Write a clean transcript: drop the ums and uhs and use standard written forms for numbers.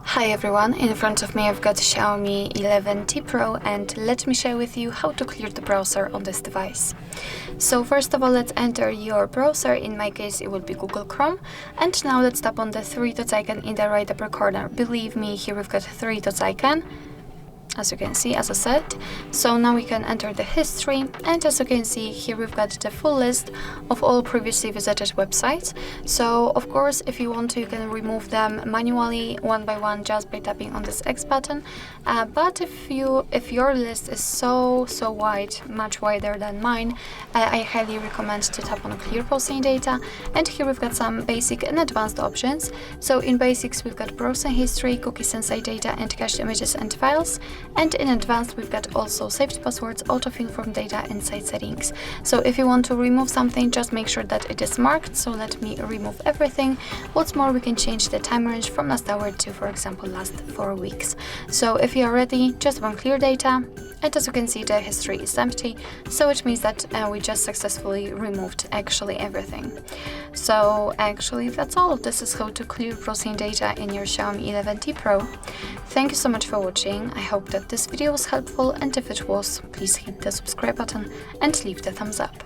Hi everyone, in front of me I've got Xiaomi 11T Pro, and let me share with you how to clear the browser on this device. So first of all, let's enter your browser. In my case it will be Google Chrome, and now let's tap on the three dots icon in the right upper corner. Believe me, here we've got three dots icon, as you can see, as I said. So now we can enter the history, and as you can see here we've got the full list of all previously visited websites. So of course, if you want to, you can remove them manually one by one just by tapping on this X button, but if your list is so wide, much wider than mine, I highly recommend to tap on clear browsing data. And here we've got some basic and advanced options. So in basics we've got browsing history, cookies and site data, and cached images and files. And in advanced we've got also saved passwords, autofill from data, and site settings. So if you want to remove something, just make sure that it is marked. So let me remove everything. What's more, we can change the time range from last hour to, for example, last 4 weeks. So if you are ready, just on clear data, and as you can see the history is empty, so it means that we just successfully removed actually everything. So actually that's all. This is how to clear browsing data in your Xiaomi 11T Pro. Thank you so much for watching. I hope that this video was helpful, and if it was, please hit the subscribe button and leave the thumbs up.